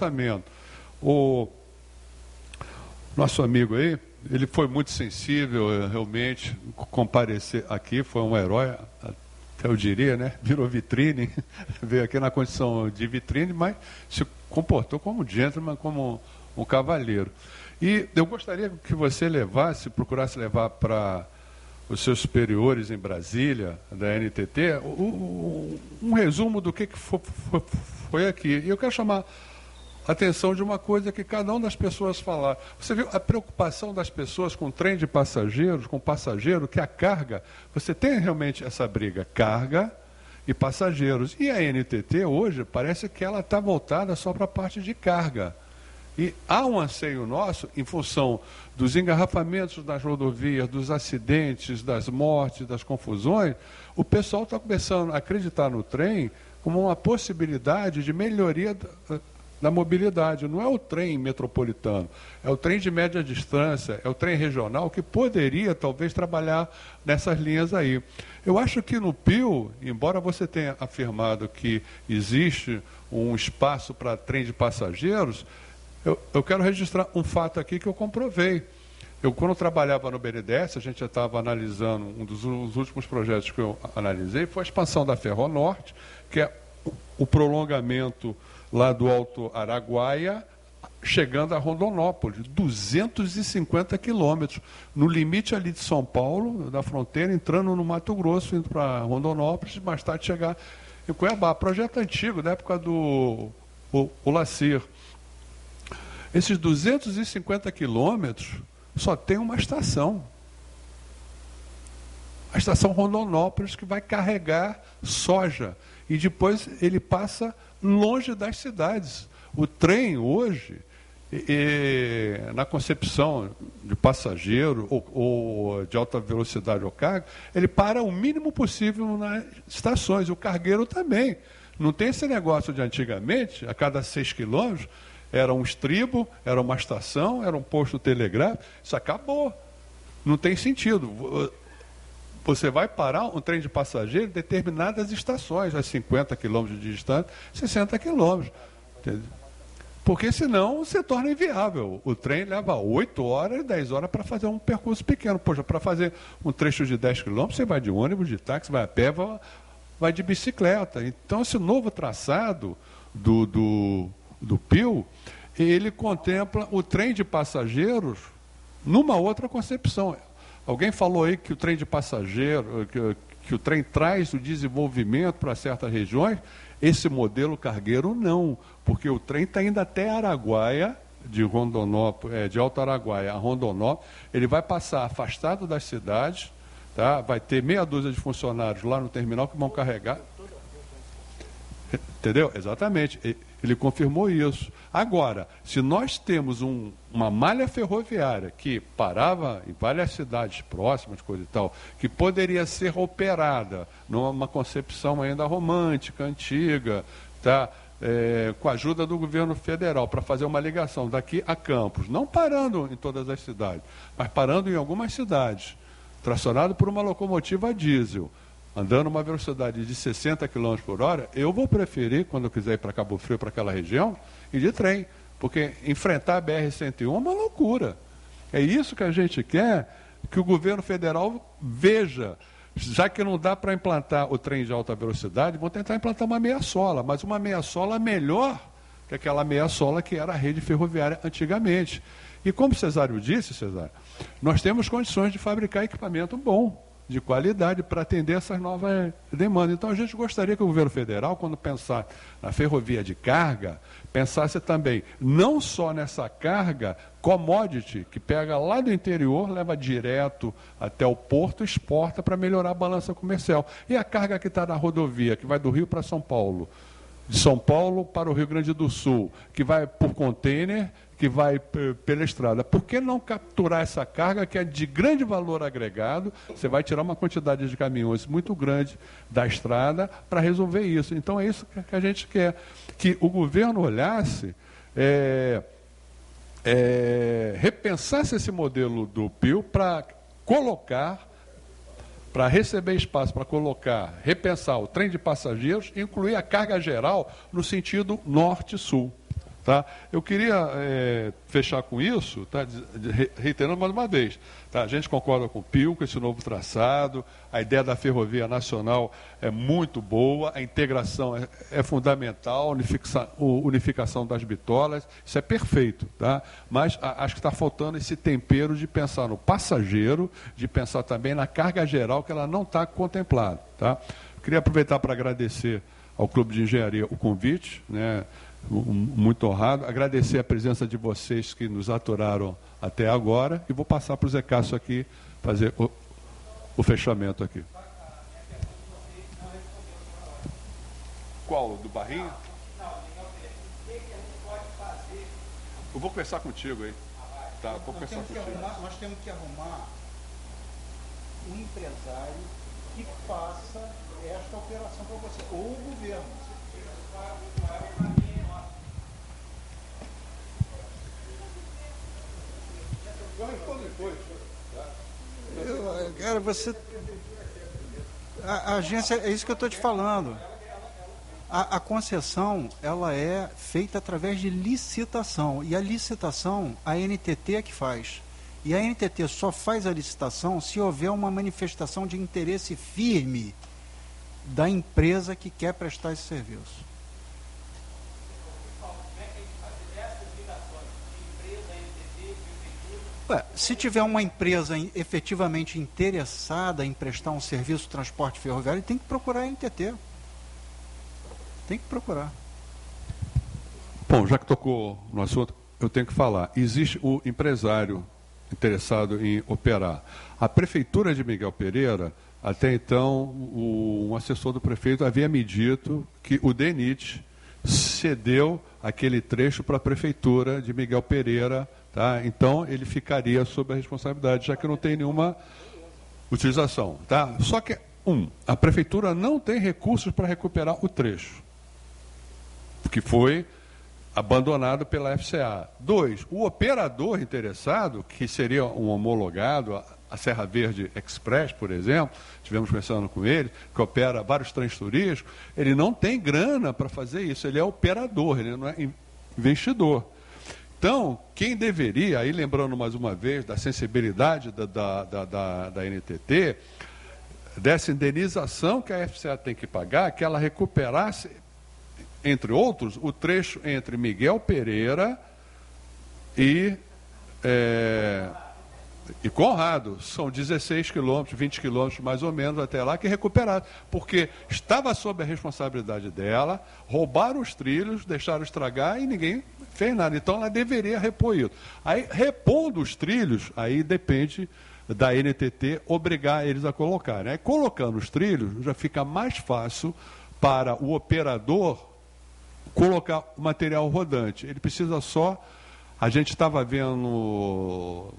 pensamento. O nosso amigo aí, ele foi muito sensível, realmente, comparecer aqui, foi um herói, até eu diria, né? Virou vitrine, veio aqui na condição de vitrine, mas se comportou como gentleman, como um cavalheiro. E eu gostaria que você procurasse levar para os seus superiores em Brasília, da NTT, um resumo do que foi aqui. E eu quero chamar a atenção de uma coisa que cada uma das pessoas falaram. Você viu a preocupação das pessoas com o trem de passageiros, com o passageiro, que a carga, você tem realmente essa briga, carga e passageiros. E a NTT hoje parece que ela está voltada só para a parte de carga. E há um anseio nosso, em função dos engarrafamentos nas rodovias, dos acidentes, das mortes, das confusões, o pessoal está começando a acreditar no trem como uma possibilidade de melhoria da mobilidade. Não é o trem metropolitano, é o trem de média distância, é o trem regional que poderia, talvez, trabalhar nessas linhas aí. Eu acho que no Pio, embora você tenha afirmado que existe um espaço para trem de passageiros, eu quero registrar um fato aqui que eu comprovei. Quando eu trabalhava no BNDES, a gente já estava analisando, um dos últimos projetos que eu analisei foi a expansão da Ferronorte, que é o prolongamento lá do Alto Araguaia, chegando a Rondonópolis, 250 quilômetros, no limite ali de São Paulo, da fronteira, entrando no Mato Grosso, indo para Rondonópolis, e mais tarde chegar em Cuiabá. Projeto antigo, da época do Lacir. Esses 250 quilômetros só tem uma estação. A estação Rondonópolis, que vai carregar soja. E depois ele passa longe das cidades. O trem hoje, na concepção de passageiro ou de alta velocidade ou carga, ele para o mínimo possível nas estações. O cargueiro também. Não tem esse negócio de antigamente, a cada 6 quilômetros, era um estribo, era uma estação, era um posto telegráfico. Isso acabou. Não tem sentido. Você vai parar um trem de passageiro em determinadas estações, a 50 quilômetros de distância, 60 quilômetros. Porque senão se torna inviável. O trem leva 8 horas, 10 horas para fazer um percurso pequeno. Poxa, para fazer um trecho de 10 quilômetros, você vai de ônibus, de táxi, vai a pé, vai de bicicleta. Então, esse novo traçado do Pio, ele contempla o trem de passageiros numa outra concepção. Alguém falou aí que o trem de passageiro, que o trem traz o desenvolvimento para certas regiões. Esse modelo cargueiro não, porque o trem está indo até Araguaia, de Rondonópolis, de Alto Araguaia a Rondonópolis. Ele vai passar afastado das cidades, tá? Vai ter meia dúzia de funcionários lá no terminal que vão carregar. Entendeu? Exatamente. Ele confirmou isso. Agora, se nós temos uma malha ferroviária que parava em várias cidades próximas, coisa e tal, que poderia ser operada numa concepção ainda romântica, antiga, tá? Com a ajuda do governo federal, para fazer uma ligação daqui a Campos, não parando em todas as cidades, mas parando em algumas cidades, tracionado por uma locomotiva a diesel, andando uma velocidade de 60 km por hora, eu vou preferir, quando eu quiser ir para Cabo Frio, para aquela região, ir de trem. Porque enfrentar a BR-101 é uma loucura. É isso que a gente quer, que o governo federal veja. Já que não dá para implantar o trem de alta velocidade, vão tentar implantar uma meia-sola, mas uma meia-sola melhor que aquela meia-sola que era a rede ferroviária antigamente. E como o Cesário disse, Cesário, nós temos condições de fabricar equipamento bom, de qualidade, para atender essas novas demandas. Então, a gente gostaria que o governo federal, quando pensar na ferrovia de carga, pensasse também não só nessa carga commodity, que pega lá do interior, leva direto até o porto, exporta para melhorar a balança comercial. E a carga que está na rodovia, que vai do Rio para São Paulo, de São Paulo para o Rio Grande do Sul, que vai por container, que vai pela estrada. Por que não capturar essa carga que é de grande valor agregado? Você vai tirar uma quantidade de caminhões muito grande da estrada para resolver isso. Então é isso que a gente quer, que o governo olhasse, repensasse esse modelo do Pio para colocar, para receber espaço, para colocar, repensar o trem de passageiros, incluir a carga geral no sentido norte-sul. Tá? Eu queria fechar com isso, tá? Reiterando mais uma vez. Tá? A gente concorda com o Pio, com esse novo traçado, a ideia da ferrovia nacional é muito boa, a integração é fundamental, unificação das bitolas, isso é perfeito. Tá? Mas acho que está faltando esse tempero de pensar no passageiro, de pensar também na carga geral, que ela não está contemplada. Tá? Queria aproveitar para agradecer ao Clube de Engenharia o convite, né? Muito honrado, agradecer a presença de vocês que nos aturaram até agora e vou passar para o Zé Cássio aqui fazer o fechamento aqui. Qual? Do Barrinho? Eu vou conversar contigo aí. Tá, vou conversar contigo. Nós temos que arrumar um empresário que faça esta operação para você, ou o governo. Cara, você... A agência, é isso que eu estou te falando. A concessão, ela é feita através de licitação. E a licitação, a NTT é que faz. E a NTT só faz a licitação se houver uma manifestação de interesse firme da empresa que quer prestar esse serviço. Se tiver uma empresa efetivamente interessada em prestar um serviço de transporte ferroviário, tem que procurar a NTT. Tem que procurar. Bom, já que tocou no assunto, eu tenho que falar. Existe o empresário interessado em operar. A Prefeitura de Miguel Pereira, até então, um assessor do prefeito havia me dito que o DENIT cedeu aquele trecho para a Prefeitura de Miguel Pereira. Tá? Então, ele ficaria sob a responsabilidade, já que não tem nenhuma utilização. Tá? Só que, a Prefeitura não tem recursos para recuperar o trecho, que foi abandonado pela FCA. 2, o operador interessado, que seria um homologado, a Serra Verde Express, por exemplo, estivemos conversando com ele, que opera vários trens turísticos, ele não tem grana para fazer isso, ele é operador, ele não é investidor. Então, quem deveria, aí lembrando mais uma vez da sensibilidade da NTT, dessa indenização que a FCA tem que pagar, que ela recuperasse, entre outros, o trecho entre Miguel Pereira e Conrado. São 16 quilômetros, 20 quilômetros mais ou menos até lá, que recuperaram, porque estava sob a responsabilidade dela, roubaram os trilhos, deixaram estragar e ninguém fez nada. Então ela deveria repor isso. Aí, repondo os trilhos, aí depende da NTT obrigar eles a colocar. Né? Colocando os trilhos, já fica mais fácil para o operador colocar o material rodante. Ele precisa só... A gente estava vendo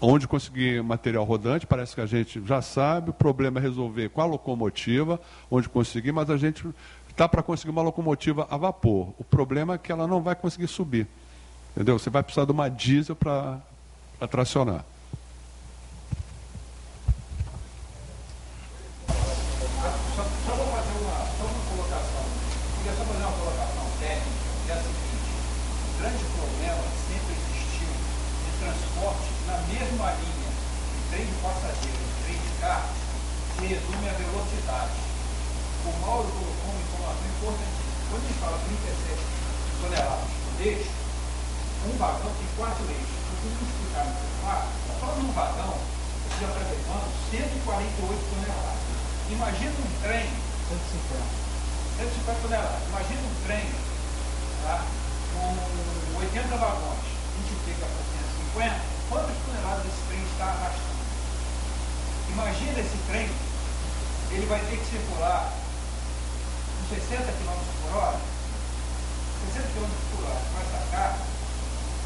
onde conseguir material rodante, parece que a gente já sabe, o problema é resolver com a locomotiva, onde conseguir, mas a gente está para conseguir uma locomotiva a vapor. O problema é que ela não vai conseguir subir. Entendeu? Você vai precisar de uma diesel para tracionar. Resume a velocidade. O Mauro colocou uma informação importantíssima. Quando a gente fala 37 toneladas por eixo, um vagão tem 4 eixos. Eu preciso explicar no celular, só num vagão, você já está levando 148 toneladas. Imagina um trem, 150 toneladas. Imagina um trem, tá, com 80 vagões, multiplica por 150, quantas toneladas esse trem está arrastando? Imagina esse trem, ele vai ter que circular com 60 km por hora, 60 km por hora, mas cá,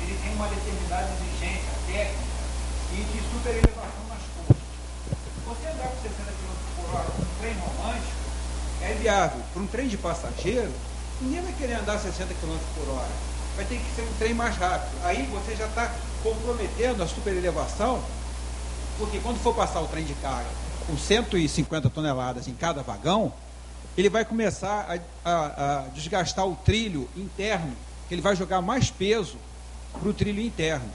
ele tem uma determinada exigência técnica e de superelevação nas curvas. Você andar com 60 km por hora com um trem romântico é viável. Para um trem de passageiro, ninguém vai querer andar 60 km por hora. Vai ter que ser um trem mais rápido. Aí você já está comprometendo a superelevação, porque quando for passar o trem de carga com 150 toneladas em cada vagão, ele vai começar a desgastar o trilho interno, que ele vai jogar mais peso para o trilho interno.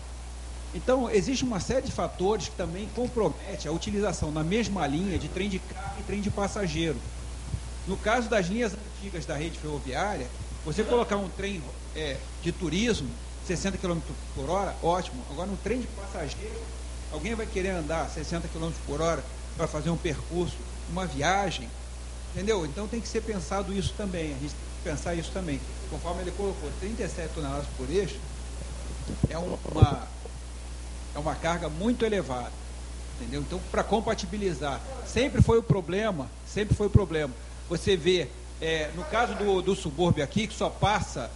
Então, existe uma série de fatores que também comprometem a utilização na mesma linha de trem de carga e trem de passageiro. No caso das linhas antigas da rede ferroviária, você colocar um trem de turismo, 60 km por hora, ótimo. Agora, no trem de passageiro, alguém vai querer andar 60 km por hora para fazer um percurso, uma viagem, entendeu? Então, tem que ser pensado isso também. A gente tem que pensar isso também. Conforme ele colocou, 37 toneladas por eixo é uma carga muito elevada, entendeu? Então, para compatibilizar, sempre foi o problema. Você vê, no caso do subúrbio aqui, que só passa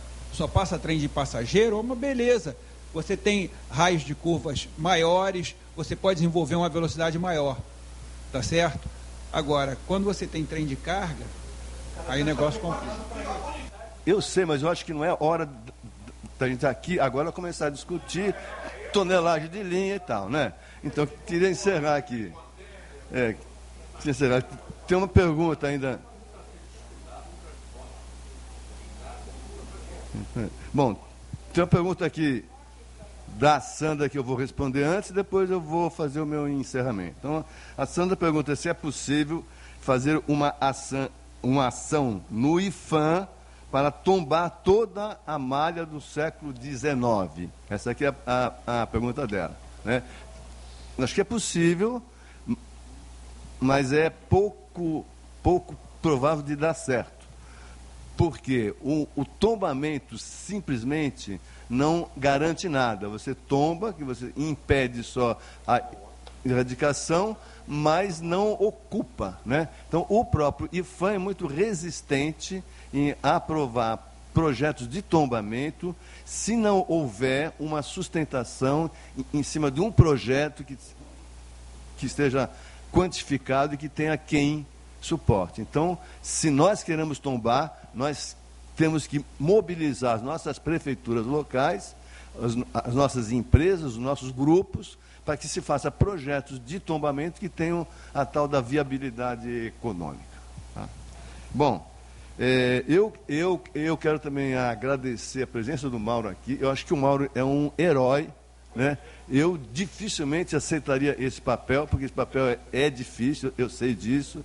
trem de passageiro, é uma beleza. Você tem raios de curvas maiores, você pode desenvolver uma velocidade maior, tá certo? Agora, quando você tem trem de carga, aí o negócio complica. Eu sei, mas eu acho que não é hora da gente aqui agora começar a discutir tonelagem de linha e tal, né? Então, queria encerrar aqui. Tem uma pergunta ainda. Bom, tem uma pergunta aqui da Sandra que eu vou responder antes, depois eu vou fazer o meu encerramento. Então, a Sandra pergunta se é possível fazer uma ação no IPHAN para tombar toda a malha do século XIX. Essa aqui é a pergunta dela, né? Acho que é possível, mas é pouco provável de dar certo. Porque o tombamento simplesmente não garante nada. Você tomba, que você impede só a erradicação, mas não ocupa, né? Então, o próprio IPHAN é muito resistente em aprovar projetos de tombamento se não houver uma sustentação em cima de um projeto que esteja quantificado e que tenha quem suporte. Então, se nós queremos tombar, nós temos que mobilizar as nossas prefeituras locais, as nossas empresas, os nossos grupos, para que se faça projetos de tombamento que tenham a tal da viabilidade econômica. Tá? Bom, eu quero também agradecer a presença do Mauro aqui. Eu acho que o Mauro é um herói, né? Eu dificilmente aceitaria esse papel, porque esse papel é difícil, eu sei disso.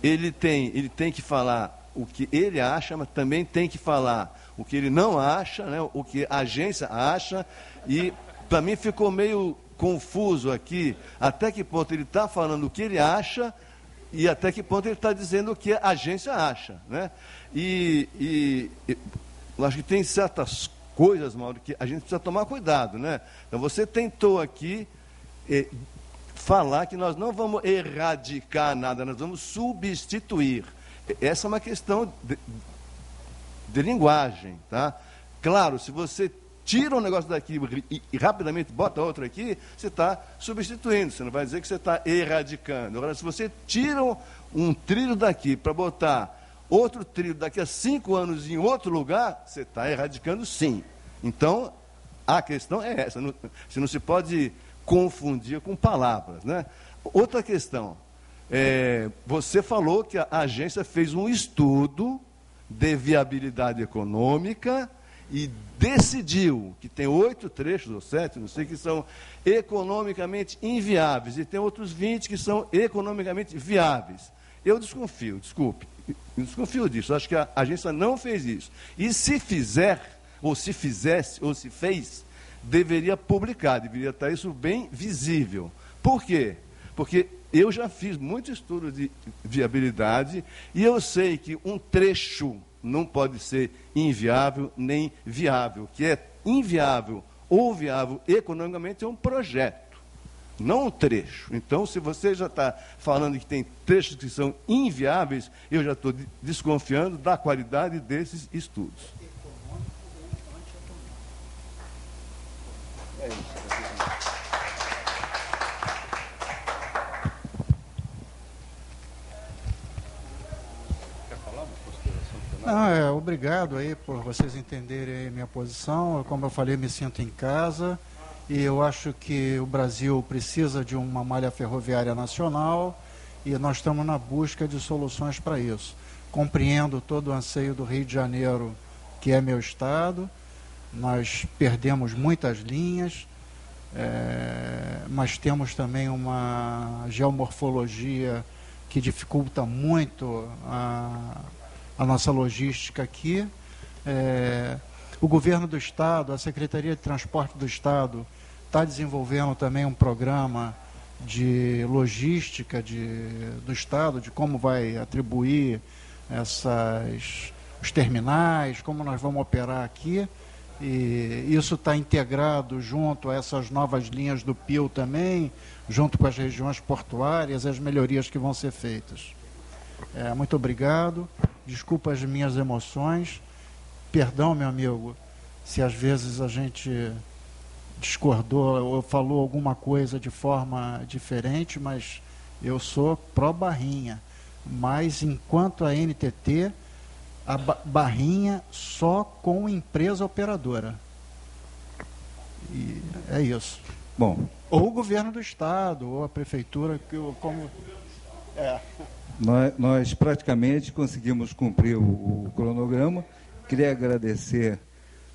Ele tem que falar o que ele acha, mas também tem que falar o que ele não acha, né? O que a agência acha, e para mim ficou meio confuso aqui, até que ponto ele está falando o que ele acha e até que ponto ele está dizendo o que a agência acha, né? E eu acho que tem certas coisas, Mauro, que a gente precisa tomar cuidado, né? Então, você tentou aqui falar que nós não vamos erradicar nada, nós vamos substituir. Essa é uma questão de linguagem, tá? Claro, se você tira um negócio daqui e rapidamente bota outro aqui, você está substituindo, você não vai dizer que você está erradicando. Agora, se você tira um trilho daqui para botar outro trilho daqui a 5 anos em outro lugar, você está erradicando sim. Então, a questão é essa, você não se pode confundir com palavras, né? Outra questão, você falou que a agência fez um estudo de viabilidade econômica e decidiu que tem 8 trechos, ou 7, não sei, que são economicamente inviáveis, e tem outros 20 que são economicamente viáveis. Eu desconfio, desculpe, eu desconfio disso, acho que a agência não fez isso. E se fizer, ou se fizesse, ou se fez, deveria publicar, deveria estar isso bem visível. Por quê? Porque eu já fiz muito estudo de viabilidade e eu sei que um trecho não pode ser inviável nem viável. O que é inviável ou viável economicamente é um projeto, não um trecho. Então, se você já está falando que tem trechos que são inviáveis, eu já estou desconfiando da qualidade desses estudos. É isso. Obrigado aí por vocês entenderem a minha posição. Como eu falei, me sinto em casa e eu acho que o Brasil precisa de uma malha ferroviária nacional e nós estamos na busca de soluções para isso. compreendo todo o anseio do Rio de Janeiro, que é meu estado. Nós perdemos muitas linhas, mas temos também uma geomorfologia que dificulta muito a nossa logística aqui. O governo do estado, a Secretaria de Transporte do Estado, está desenvolvendo também um programa de logística do estado, de como vai atribuir os terminais, como nós vamos operar aqui. E isso está integrado junto a essas novas linhas do PIL também, junto com as regiões portuárias, as melhorias que vão ser feitas. Muito obrigado, desculpa as minhas emoções, perdão, meu amigo, se às vezes a gente discordou ou falou alguma coisa de forma diferente, mas eu sou pró-Barrinha. Mas enquanto a NTT, a Barrinha só com empresa operadora. E é isso. Bom. Ou o governo do estado, ou a prefeitura, Nós praticamente conseguimos cumprir o cronograma. Queria agradecer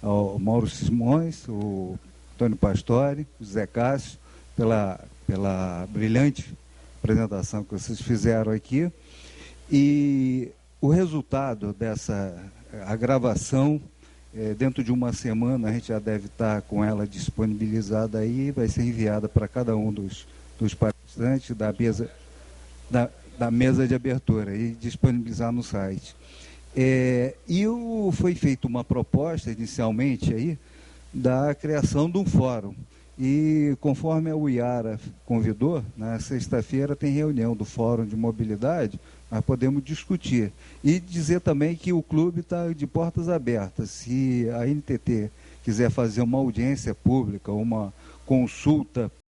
ao Mauro Simões, o Antônio Pastore, o Zé Cássio, pela brilhante apresentação que vocês fizeram aqui. E o resultado dessa gravação, dentro de uma semana, a gente já deve estar com ela disponibilizada aí, vai ser enviada para cada um dos participantes da mesa de abertura e disponibilizar no site. Foi feita uma proposta inicialmente aí da criação de um fórum. E conforme a UiARA convidou, na sexta-feira tem reunião do Fórum de Mobilidade, nós podemos discutir. E dizer também que o clube está de portas abertas. Se a NTT quiser fazer uma audiência pública, uma consulta